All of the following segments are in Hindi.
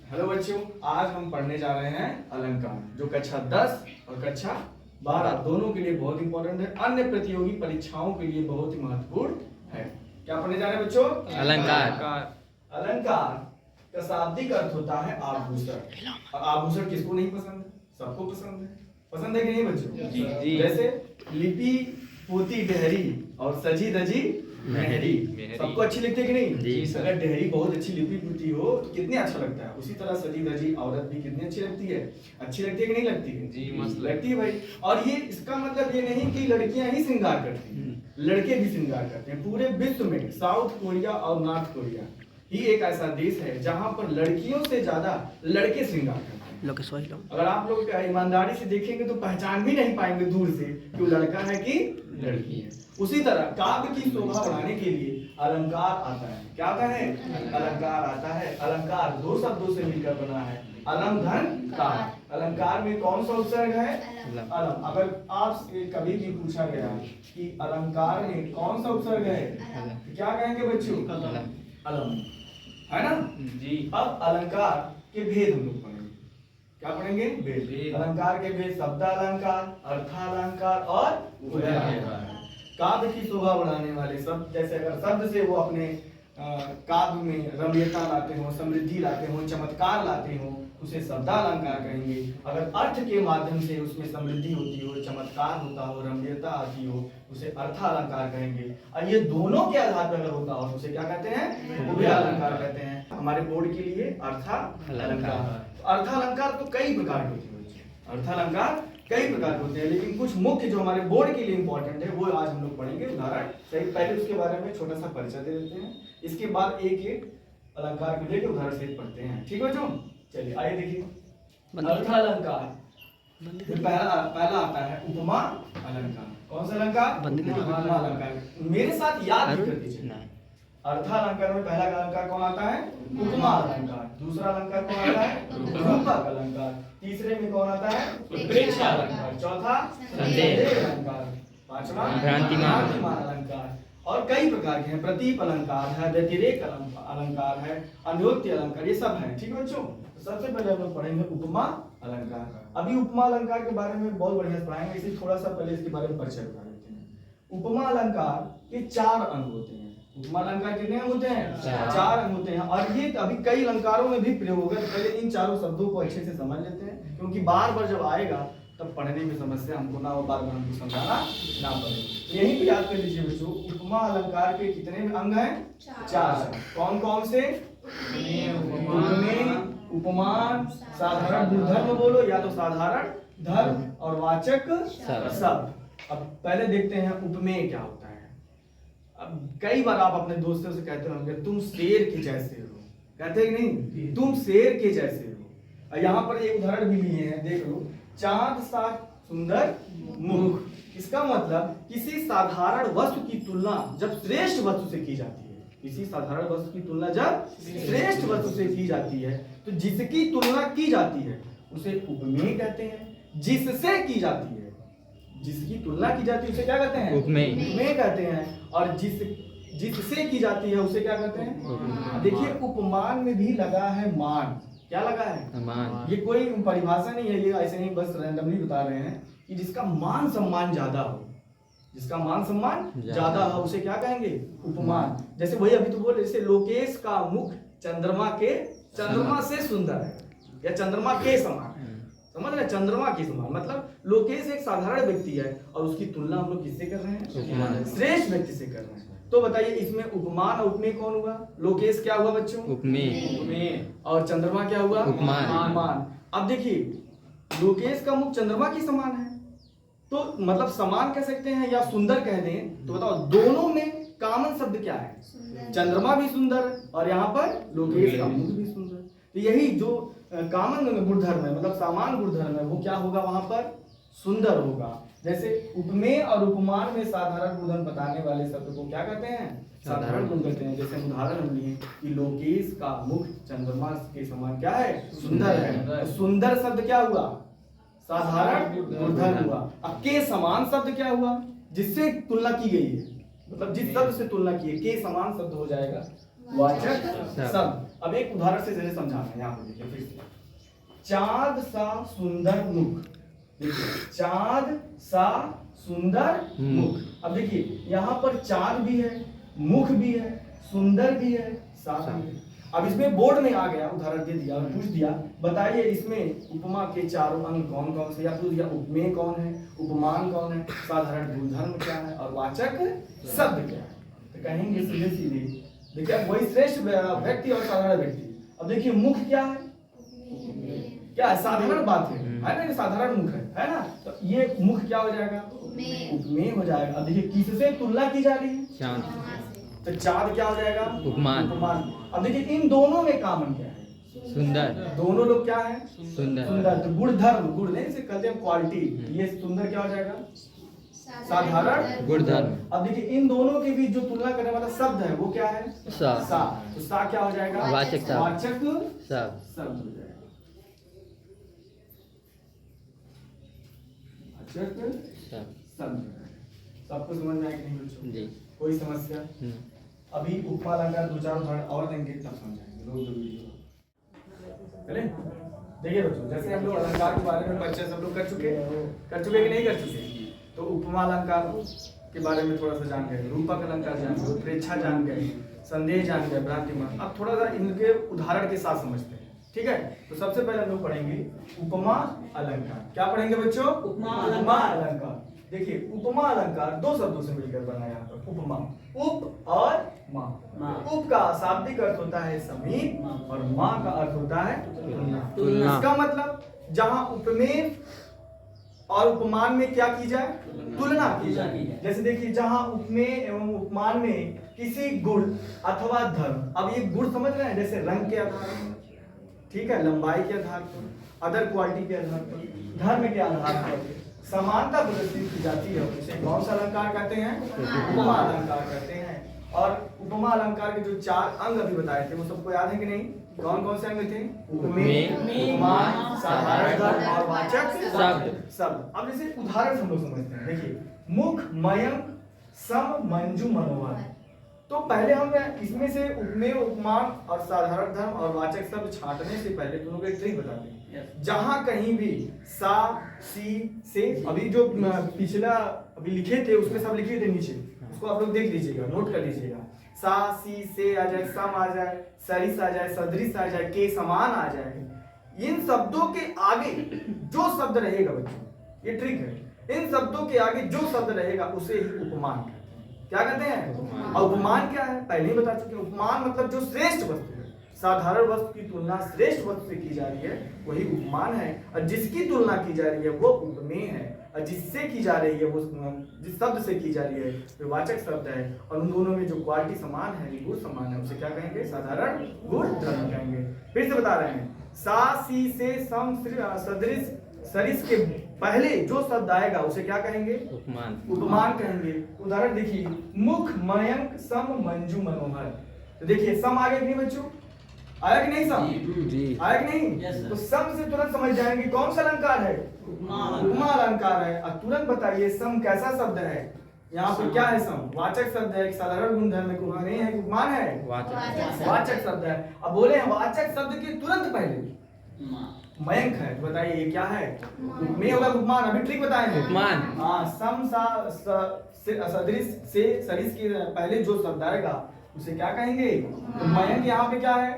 हेलो बच्चों, आज हम पढ़ने जा रहे हैं अलंकार, जो कक्षा 10 और कक्षा 12 दोनों के लिए बहुत इंपॉर्टेंट है। अन्य प्रतियोगी परीक्षाओं के लिए बहुत ही महत्वपूर्ण है। क्या पढ़ने जा रहे हैं बच्चों? अलंकार। अलंकार का शाब्दिक अर्थ होता है आभूषण। और आभूषण किसको नहीं पसंद है? सबको पसंद है। पसंद है कि नहीं बच्चों? जी। जैसे लिपि पोती डेहरी और सजी धजी मेहरी, सबको अच्छी लगती है कि नहीं? जी सर। अगर डेहरी बहुत अच्छी लिपि पोती हो तो कितनी अच्छा लगता है। उसी तरह सजी धजी औरत भी कितनी अच्छी लगती है। अच्छी लगती है कि नहीं लगती है? जी, मस्त लगती है भाई। और ये इसका मतलब ये नहीं कि लड़कियां ही श्रृंगार करती हैं, लड़के भी श्रृंगार करते हैं। पूरे विश्व में साउथ कोरिया और नॉर्थ कोरिया ही एक ऐसा देश है जहां पर लड़कियों से ज्यादा लड़के श्रृंगार करते हैं। अगर आप लोग ईमानदारी से देखेंगे तो पहचान भी नहीं पाएंगे दूर से कि वो लड़का है कि लड़की है। उसी तरह काव्य की शोभा बढ़ाने के लिए अलंकार आता है। क्या आता है? अलंकार आता है। अलंकार दो शब्दों से मिलकर बना है, अलम धन कार। अलंकार में कौन सा उपसर्ग है? अलम। अगर आपसे कभी भी पूछा गया कि अलंकार में कौन सा उपसर्ग है तो क्या कहेंगे बच्चों? अलम, है ना जी। अब अलंकार के भेद हम लोग पढ़ेंगे। क्या पढ़ेंगे? भेद। अलंकार के भेद शब्दालंकार, अर्थालंकार और उभयालंकार। काव्य की शोभा बढ़ाने वाले शब्द, जैसे अगर शब्द से वो अपने काव्य में रम्यता लाते हो, समृद्धि लाते हो, चमत्कार लाते हो, उसे शब्दालंकार कहेंगे। अगर अर्थ के माध्यम से उसमें समृद्धि होती हो, चमत्कार होता हो, रम्यता आती हो, उसे अर्थालंकार कहेंगे। और ये दोनों के आधार पर अगर होता हो तो उसे क्या कहते हैं? उभयालंकार कहते हैं। हमारे बोर्ड के लिए अर्थालंकार। अर्थालंकार तो कई प्रकार के होते हैं। अर्थालंकार कई प्रकार के होते हैं, लेकिन कुछ मुख्य जो हमारे बोर्ड के लिए इंपॉर्टेंट है वो आज हम लोग पढ़ेंगे। उदाहरण सही, पहले उसके बारे में छोटा सा परिचय दे देते हैं, इसके बाद एक एक अलंकार को लेकर उदाहरण सहित पढ़ते हैं। ठीक है बच्चों? चलिए आइए देखिए। अर्थालंकार पहला आता है उपमा अलंकार। कौन सा अलंकार? उपमा अलंकार। मेरे साथ याद कर दीजिए। अर्थालंकार में पहला अलंकार कौन आता है? उपमा अलंकार। दूसरा अलंकार कौन आता है? रूपक अलंकार। तीसरे में कौन आता है? उत्प्रेक्षा अलंकार। चौथा संदेह अलंकार। पांचवा भ्रांतिमान अलंकार। और कई प्रकार के हैं। प्रतीप अलंकार है, व्यतिरेक अलंकार है, अन्योक्ति अलंकार, ये सब है। ठीक है बच्चों? तो सबसे पहले हम लोग पढ़ेंगे उपमा अलंकार। अभी उपमा अलंकार के बारे में बहुत बढ़िया से पढ़ाएंगे, इसलिए थोड़ा सा पहले इसके बारे में परिचय बता देते हैं। उपमा अलंकार के 4 अंग होते हैं। उपमा अलंकार कितने अंग होते हैं? 4 अंग होते हैं। और ये अभी कई अलंकारों में भी प्रयोग होगा। तो पहले इन चारों शब्दों को अच्छे से समझ लेते हैं, क्योंकि बार बार जब आएगा तब पढ़ने में समस्या हमको ना हो, बार बार हमको समझाना ना पड़े। यही पे याद कर लीजिए बच्चों, उपमा अलंकार के कितने अंग हैं? 4। कौन कौन से? उपमेय, उपमान, साधारण गुणधर्म बोलो या तो साधारण धर्म, और वाचक शब्द। अब पहले देखते हैं उपमेय क्या होता है। अब कई बार आप अपने दोस्तों से कहते होंगे तुम शेर के जैसे हो, कहते हैं कि नहीं? तुम शेर के जैसे हो। यहाँ पर एक उदाहरण भी लिए हैं, देख लो। चांद सा सुंदर मुख। इसका मतलब किसी साधारण वस्तु की तुलना जब श्रेष्ठ वस्तु से की जाती है, किसी साधारण वस्तु की तुलना जब श्रेष्ठ वस्तु से की जाती है, तो जिसकी तुलना की जाती है उसे उपमेय कहते हैं। जिससे की जाती है, जिसकी तुलना की जाती है उसे क्या कहते हैं? उपमेय कहते हैं। और जिससे की जाती है उसे क्या कहते हैं? देखिए, उपमान में भी लगा है मान। क्या लगा है? मान। ये कोई परिभाषा नहीं है, ये ऐसे ही बस रैंडमली बता रहे हैं कि जिसका मान सम्मान ज्यादा हो, जिसका मान सम्मान ज्यादा हो उसे क्या कहेंगे? उपमान। जैसे वही अभी तो बोले, जैसे लोकेश का मुख चंद्रमा से सुंदर है, या चंद्रमा के समान है। समझ रहे? चंद्रमा के समान मतलब लोकेश एक साधारण व्यक्ति है और उसकी तुलना हम लोग किससे कर रहे हैं? श्रेष्ठ व्यक्ति से कर रहे हैं। तो बताइए, इसमें उपमान और उपमेय कौन हुआ? लोकेश क्या हुआ बच्चों? उपमेय। और चंद्रमा क्या हुआ? उपमान। अब देखिए, लोकेश का मुख चंद्रमा के समान है, तो मतलब समान कह सकते हैं या सुंदर कह दें, तो बताओ दोनों में कॉमन शब्द क्या है? चंद्रमा भी सुंदर और यहाँ पर लोकेश का मुख भी सुंदर। तो यही जो कॉमन गुणधर्म है, मतलब सामान्य गुणधर्म है, वो क्या होगा? वहां पर सुंदर होगा। जैसे उपमेय और उपमान में साधारण गुणधर्म बताने वाले शब्द को क्या कहते हैं? साधारण गुण कहते हैं। जैसे उदाहरण हम लिए कि लोकेश का मुख चंद्रमा के समान क्या है? सुंदर है। तो सुंदर शब्द क्या हुआ? साधारण गुणधर्म हुआ। अब के समान शब्द क्या हुआ? जिससे तुलना की गई है, मतलब जिस शब्द से तुलना की है, के समान शब्द हो जाएगा वाचक शब्द। अब एक उदाहरण से जैसे समझाना है, यहाँ पे देखिए फिर से। चाँद सा सुंदर मुख, देखिए चाँद सा सुंदर मुख। अब देखिए यहाँ पर चाँद भी है, मुख भी है, सुंदर भी है, सा भी है। अब इसमें बोर्ड में आ गया, उदाहरण दे दिया और पूछ दिया बताइए इसमें उपमा के चारों अंग कौन कौन से, या पूछ दिया उपमेय कौन है, उपमान कौन है, साधारण गुणधर्म क्या है और वाचक शब्द क्या है। तो कहेंगे सीधे सीधे देखिए वही श्रेष्ठ व्यक्ति और साधारण व्यक्ति। अब देखिए मुख क्या है, क्या है, साधारण बात है ना, ये साधारण मुख है ना, तो ये मुख क्या हो जाएगा, उपमेय हो जाएगा। अब देखिए किससे तुलना की जा रही है, चाँद, तो चाँद क्या हो जाएगा, उपमान। अब देखिए इन दोनों में कॉमन क्या है, सुंदर। दोनों लोग क्या है, सुंदर। सुंदर तो गुण धर्म, गुण नहीं इसे कहते हैं क्वालिटी, ये सुंदर क्या हो जाएगा, साधारण गुण धर्म। अब देखिए इन दोनों के बीच जो तुलना करने वाला शब्द है वो क्या है, सा। तो सा क्या हो जाएगा, वाचक शब्द, वाचक शब्द हो जाएगा, वाचक शब्द। सबको समझ में आया कि नहीं बच्चों जी, कोई समस्या? अभी उपमा अलंकार दो चार उदाहरण और देंगे तब समझाएंगे लोग जो वीडियो। चले देखिए बच्चों, जैसे हम लोग अलंकार के बारे में परिचय सब लोग कर चुके कि नहीं कर चुके, तो उपमा अलंकार के बारे में थोड़ा सा जान गए, रूपक अलंकार जान गए, प्रेक्षा जान गए, संदेह जान गए, भ्रांतिमान। अब थोड़ा सा इनके उदाहरण के साथ समझते हैं, ठीक है। तो सबसे पहले हम लोग पढ़ेंगे उपमा अलंकार। क्या पढ़ेंगे बच्चों, उपमा अलंकार। देखिए उपमा अलंकार दो शब्दों से मिलकर बना यहाँ पर, उपमा, उप और माँ। उप का शाब्दिक अर्थ होता है समीप और माँ का अर्थ होता है तुलना। इसका मतलब जहाँ उपमेय और उपमान में क्या की जाए, तुलना की जाए। जैसे देखिए जहाँ उपमेय एवं उपमान में किसी गुण अथवा धर्म, अब ये गुण समझ रहे हैं, जैसे रंग के आधार पर, ठीक है, लंबाई के आधार पर, अदर क्वालिटी के आधार पर, धर्म के आधार पर समानता प्रदर्शित की जाती है, उसे कौन सा अलंकार कहते हैं, उपमा अलंकार कहते हैं। और उपमा अलंकार के जो चार अंग अभी बताए थे वो सबको याद है कि नहीं, कौन कौन से अंग थे, उपमेय, उपमान, साधारण धर्म और वाचक शब्द। अब जैसे उदाहरण हम लोग समझते हैं, देखिए मुख, मयंक, सम, मंजू, मनोहर। तो पहले हम इसमें से उपमेय, उपमान और साधारण धर्म और वाचक शब्द छांटने से पहले दोनों को एक ट्रिक बताते हैं। जहां कहीं भी सा, सी, से, अभी जो पिछला अभी लिखे थे उसमें सब लिखे थे नीचे, उसको आप लोग देख लीजिएगा, नोट कर लीजिएगा। सा, सी, से आ जाए, सम आ जाए, सरिस आ जाए, सदृश आ जाए, के समान आ जाए, इन शब्दों के आगे जो शब्द रहेगा बच्चों, ये ट्रिक है, इन शब्दों के आगे जो शब्द रहेगा उसे ही उपमान कहते हैं। क्या कहते हैं, और उपमान क्या है पहले ही बता चुके हैं। उपमान मतलब जो श्रेष्ठ वस्तु है, साधारण वस्तु की तुलना श्रेष्ठ वस्तु से की जा रही है वही उपमान है, और जिसकी तुलना की जा रही है वो उपमेय है, और जिससे की जा रही है वो जिस शब्द से की जा रही है वो वाचक शब्द है। और उन दोनों में जो क्वालिटी समान है, गुण समान है, उसे क्या कहेंगे, साधारण गुण धर्म कहेंगे। फिर से बता रहे हैं, सा, सी, से, सम, सदृश, सरिस के पहले जो शब्द आएगा उसे क्या कहेंगे, उपमान कहेंगे। उदाहरण देखिए, मुख, मयंक, सम, मंजू, मनोहर। तो देखिए सम आ गया कि नहीं बच्चों, आया कि नहीं सम जी, आया कि नहीं, तो सम से तुरंत समझ जाएंगे कौन सा अलंकार है, उपमा अलंकार है। अब तुरंत बताइए सम कैसा शब्द है, यहाँ पे क्या है, सम वाचक शब्द है, एक साधारण गुणधर्म है, उपमेय है, उपमान है, वाचक शब्द है। अब बोले वाचक शब्द के तुरंत पहले मयंक है, तो बताइए ये क्या है, उपमेय होगा, उपमान। अभी ट्रिक बताएंगे, उपमान। हाँ, सम, सा, सदृश, से, सरिस के पहले जो शब्द आएगा उसे क्या कहेंगे, तो मयंक यहाँ पे क्या है,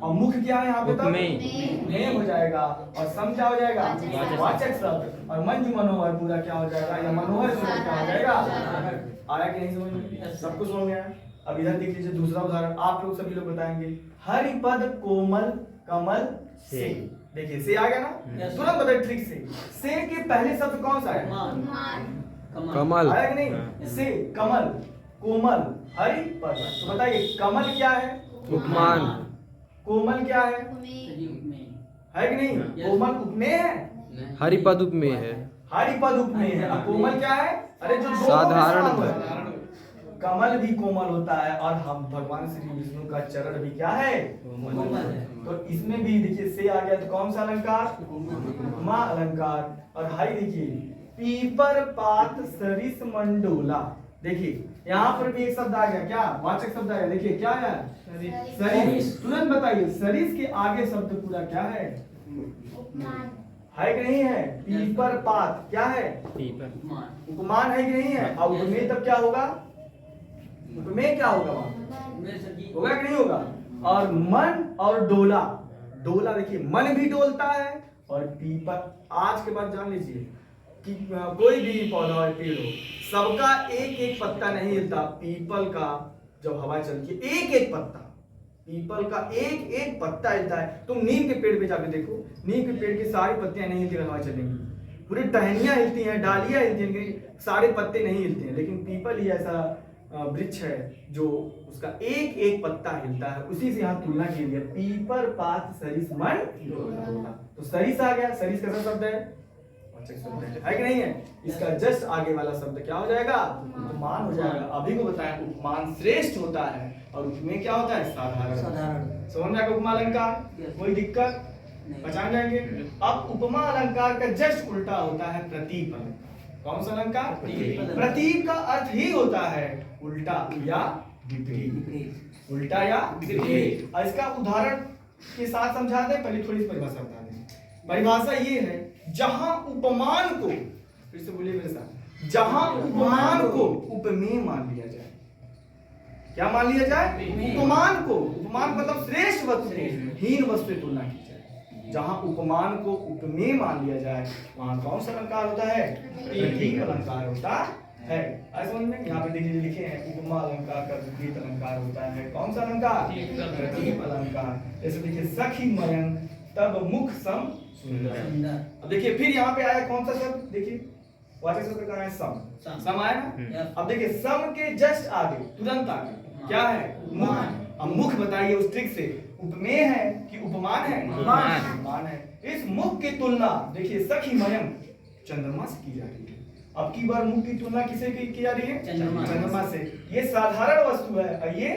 और मुख क्या है यहाँ पे, तब उपमेय हो जाएगा, और सम क्या हो जाएगा, वाचक शब्द, और मंजू, मनोहर पूरा क्या हो जाएगा, या मनोहर पूरा क्या हो जाएगा। आया कि नहीं समझ में, सबको समझ में आया। अब इधर देख लीजिए दूसरा उदाहरण, आप लोग सभी लोग बताएंगे, हरिपद कोमल कमल से। देखिए से आ गया ना, तुरंत बताइए ट्रिक से के पहले शब्द कौन सा है, कमल। आया कि नहीं, से, कमल, कोमल, हरिपद। तो बताइए कमल क्या है, उपमान, कोमल क्या है कि नहीं, कोमल उपमेय है, हरिपद उपमेय है, हरिपद उपमेय है, और कोमल क्या है, अरे जो साधारण। कमल भी कोमल होता है, और हम भगवान श्री विष्णु का चरण भी क्या है, कोमल है। तो इसमें भी देखिए से आ गया, तो कौन सा अलंकार, उपमा अलंकार। और हाई देखिए, पीपर पात सरिस मंडोला। देखिए यहाँ पर भी एक शब्द आ गया, क्या वाचक शब्द आ गया, देखिए क्या है, सरिस। तुरंत बताइए सरिस के आगे शब्द पूरा क्या है कि नहीं है? पीपर पात क्या है? उपमान है कि नहीं है? और उपमेय तब क्या होगा? उपमेय क्या होगा वहां? होगा कि नहीं होगा? और मन और डोला, डोला देखिए मन भी डोलता है और पीपर, आज के बाद जान लीजिए कि कोई भी पौधा हो पेड़ हो सबका एक एक पत्ता नहीं हिलता। पीपल का जब हवा चलती है एक एक पत्ता, पीपल का एक एक पत्ता हिलता है। तुम नीम के पेड़ पे जाके देखो, नीम के पेड़ की सारी पत्तियां नहीं हिलती, हवा चलेंगी, पूरी टहनियां हिलती हैं, डालियां हिलती हैं, सारे पत्ते नहीं हिलते हैं। लेकिन पीपल ही ऐसा वृक्ष है जो उसका एक एक पत्ता हिलता है। उसी से यहाँ तुलना की गई है, पीपर पात सरिस मन डोला। तो सरिस आ गया, सरिस कैसा शब्द है? है कि नहीं है? इसका जस्ट आगे वाला शब्द क्या हो जाएगा? उपमान हो जाएगा। अभी को बताया उपमान श्रेष्ठ होता है और उसमें क्या होता है? साधारण। समझ में आएगा उपमा अलंकार? कोई दिक्कत? पहचान जाएंगे। अब उपमा अलंकार का जस्ट उल्टा होता है प्रतीक अलंकार। कौन सा अलंकार? प्रतीक का अर्थ ही होता है उल्टा या विपरीत, उल्टा या विपरीत। और इसका उदाहरण के साथ समझा दें, पहले थोड़ी सी परिभाषा बता दें। परिभाषा ये है, जहां उपमान को, फिर से बोलिए मेरे साथ, जहां उपमान को उपमेय मान लिया जाए। क्या मान लिया जाए? उपमान को। उपमान मतलब श्रेष्ठ वस्तु को हीन वस्तु से तुलना की जाए। जहां उपमान को उपमेय मान लिया जाए वहां कौन सा अलंकार होता है? प्रतीक अलंकार होता है। ऐसा समझ में? यहाँ पे देखिए लिखे हैं, उपमा अलंकार का विपरीत अलंकार होता है कौन सा अलंकार? प्रतीक अलंकार। जैसे देखिए सखी मयंक तब मुख सम सुंदर। अब देखिए फिर यहाँ पे आया कौन सा शब्द? देखिए वाचक शब्द कहाँ है? सम। सम आया ना? अब देखिए सम के जस्ट आगे, तुरंत आगे क्या है? उपमान। अब मुख बताइए उस ट्रिक से, उपमेय है कि उपमान है? उपमान है। इस मुख की तुलना देखिए सखी मयंक चंद्रमा से की जा रही है। अब की बार मुख की तुलना किसे की जा रही है? चंद्रमा से। ये साधारण वस्तु है और ये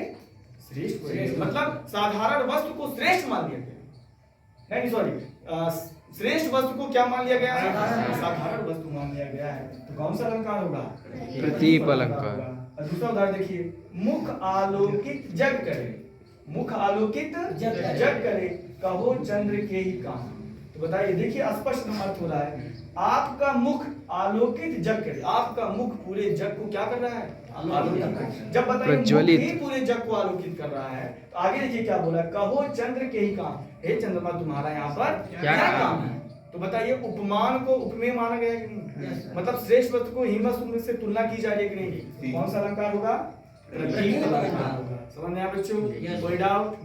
श्रेष्ठ वस्तु, मतलब साधारण वस्तु को श्रेष्ठ मान लिया गया। नहीं सॉरी, श्रेष्ठ वस्तु को क्या मान लिया गया है? साधारण वस्तु मान लिया गया है। तो कौन सा अलंकार होगा? प्रतीक अलंकार। और दूसरा उदाहरण देखिए, मुख आलोकित जग करे, मुख आलोकित जग करे, कहो चंद्र के ही काम। तो बताइए, देखिए स्पष्ट अर्थ हो रहा है, आपका मुख आलोकित जग करे, आपका मुख पूरे जग को क्या कर रहा है? आलोकित। जब बताइए मुख ही पूरे जग को आलोकित कर रहा है, तो आगे देखिए क्या बोला, कहो चंद्र के ही काम, हे चंद्रमा तुम्हारा यहाँ पर क्या काम है? तो बताइए उपमान को उपमेय माना गया कि नहीं? मतलब श्रेष्ठ वस्तु को हीन वस्तु से तुलना की जा रही है कि नहीं? कौन सा अलंकार होगा? प्रतीक अलंकार होगा। समझ में आया बच्चों? कोई डाउट?